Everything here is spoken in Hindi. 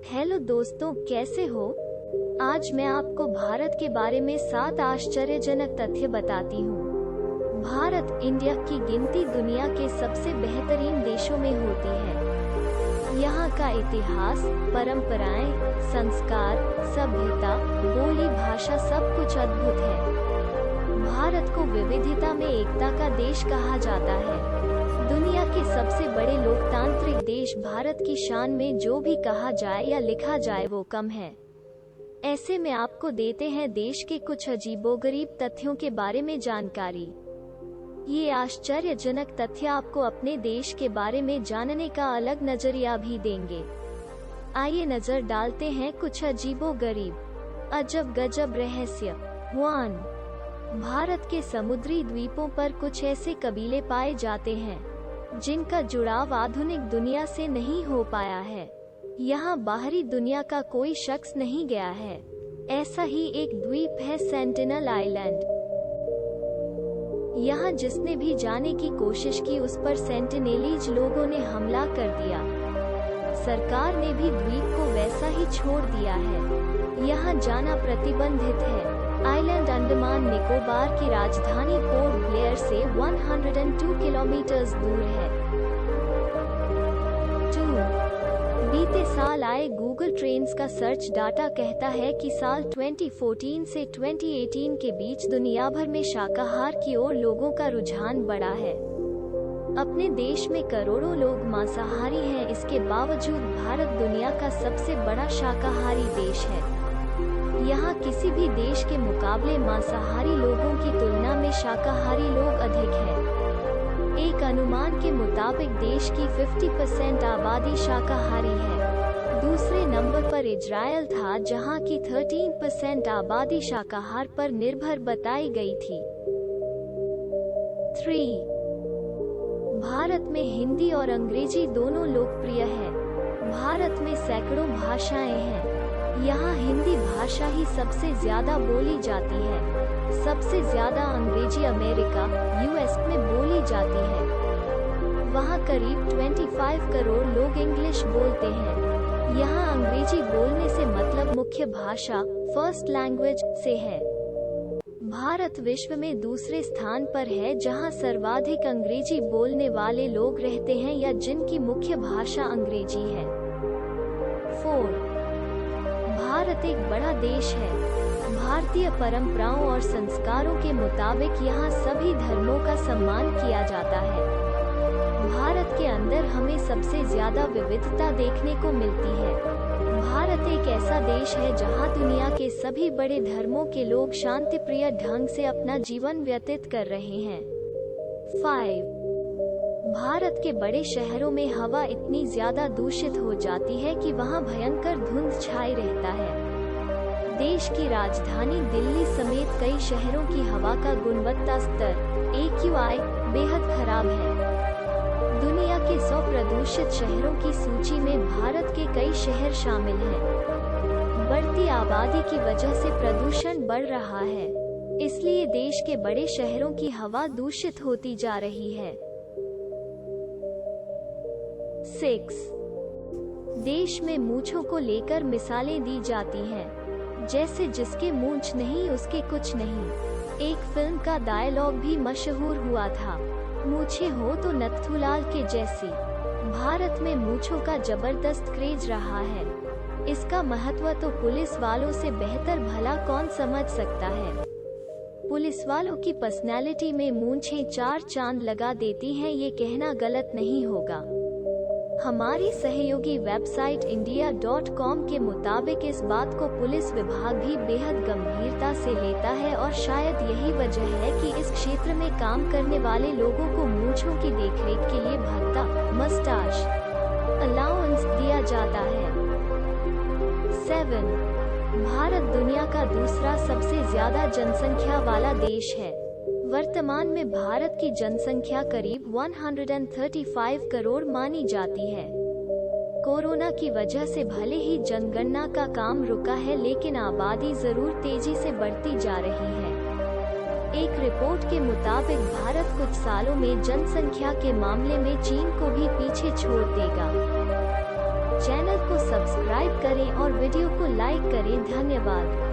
हेलो दोस्तों, कैसे हो। आज मैं आपको भारत के बारे में 7 आश्चर्यजनक तथ्य बताती हूँ। भारत इंडिया की गिनती दुनिया के सबसे बेहतरीन देशों में होती है। यहाँ का इतिहास, परंपराएं, संस्कार, सभ्यता, बोली, भाषा सब कुछ अद्भुत है। भारत को विविधता में एकता का देश कहा जाता है। दुनिया के सबसे बड़े लोकतांत्रिक देश भारत की शान में जो भी कहा जाए या लिखा जाए वो कम है। ऐसे में आपको देते हैं देश के कुछ अजीबोगरीब तथ्यों के बारे में जानकारी। ये आश्चर्यजनक तथ्य आपको अपने देश के बारे में जानने का अलग नजरिया भी देंगे। आइए नजर डालते हैं कुछ अजीबोगरीब अजब गजब रहस्य। 1. भारत के समुद्री द्वीपों पर कुछ ऐसे कबीले पाए जाते हैं जिनका जुड़ाव आधुनिक दुनिया से नहीं हो पाया है। यहाँ बाहरी दुनिया का कोई शख्स नहीं गया है। ऐसा ही एक द्वीप है सेंटिनल आइलैंड। यहाँ जिसने भी जाने की कोशिश की उस पर सेंटिनेलीज लोगों ने हमला कर दिया। सरकार ने भी द्वीप को वैसा ही छोड़ दिया है। यहाँ जाना प्रतिबंधित है। आइलैंड अंडमान निकोबार की राजधानी पोर्ट ब्लेयर से 102 किलोमीटर दूर है। 2. बीते साल आए गूगल ट्रेंड्स का सर्च डाटा कहता है कि साल 2014 से 2018 के बीच दुनिया भर में शाकाहार की ओर लोगों का रुझान बढ़ा है। अपने देश में करोड़ों लोग मांसाहारी हैं, इसके बावजूद भारत दुनिया का सबसे बड़ा शाकाहारी देश है। यहाँ किसी भी देश के मुकाबले मांसाहारी लोगों की तुलना में शाकाहारी लोग अधिक हैं। एक अनुमान के मुताबिक देश की 50% आबादी शाकाहारी है। दूसरे नंबर पर इजराइल था जहाँ की 13% आबादी शाकाहार पर निर्भर बताई गई थी। 3. भारत में हिंदी और अंग्रेजी दोनों लोकप्रिय है। भारत में सैकड़ों भाषाएं हैं। यहाँ हिंदी भाषा ही सबसे ज्यादा बोली जाती है। सबसे ज्यादा अंग्रेजी अमेरिका, यूएस में बोली जाती है। वहाँ करीब 25 करोड़ लोग इंग्लिश बोलते हैं। यहाँ अंग्रेजी बोलने से मतलब मुख्य भाषा, फर्स्ट लैंग्वेज से है। भारत विश्व में दूसरे स्थान पर है जहाँ सर्वाधिक अंग्रेजी बोलने वाले लोग रहते हैं या जिनकी मुख्य भाषा अंग्रेजी है। 4. भारत एक बड़ा देश है। भारतीय परंपराओं और संस्कारों के मुताबिक यहाँ सभी धर्मों का सम्मान किया जाता है। भारत के अंदर हमें सबसे ज्यादा विविधता देखने को मिलती है। भारत एक ऐसा देश है जहाँ दुनिया के सभी बड़े धर्मों के लोग शांतिप्रिय ढंग से अपना जीवन व्यतीत कर रहे हैं। 5. भारत के बड़े शहरों में हवा इतनी ज्यादा दूषित हो जाती है कि वहां भयंकर धुंध छाई रहता है। देश की राजधानी दिल्ली समेत कई शहरों की हवा का गुणवत्ता स्तर AQI बेहद खराब है। दुनिया के 100 प्रदूषित शहरों की सूची में भारत के कई शहर शामिल हैं। बढ़ती आबादी की वजह से प्रदूषण बढ़ रहा है, इसलिए देश के बड़े शहरों की हवा दूषित होती जा रही है। 6. देश में मूंछों को लेकर मिसालें दी जाती हैं, जैसे जिसके मूंछ नहीं उसके कुछ नहीं। एक फिल्म का डायलॉग भी मशहूर हुआ था, मूंछें हो तो नथुलाल के जैसी। भारत में मूंछों का जबरदस्त क्रेज रहा है। इसका महत्व तो पुलिस वालों से बेहतर भला कौन समझ सकता है। पुलिस वालों की पर्सनैलिटी में मूंछें 4 चांद लगा देती हैं, ये कहना गलत नहीं होगा। हमारी सहयोगी वेबसाइट india.com के मुताबिक इस बात को पुलिस विभाग भी बेहद गंभीरता से लेता है और शायद यही वजह है कि इस क्षेत्र में काम करने वाले लोगों को मूंछों की देखरेख के लिए भत्ता, मस्टाश अलाउंस दिया जाता है। 7. भारत दुनिया का दूसरा सबसे ज्यादा जनसंख्या वाला देश है। वर्तमान में भारत की जनसंख्या करीब 135 करोड़ मानी जाती है। कोरोना की वजह से भले ही जनगणना का काम रुका है, लेकिन आबादी जरूर तेजी से बढ़ती जा रही है। एक रिपोर्ट के मुताबिक भारत कुछ सालों में जनसंख्या के मामले में चीन को भी पीछे छोड़ देगा। चैनल को सब्सक्राइब करें और वीडियो को लाइक करें। धन्यवाद।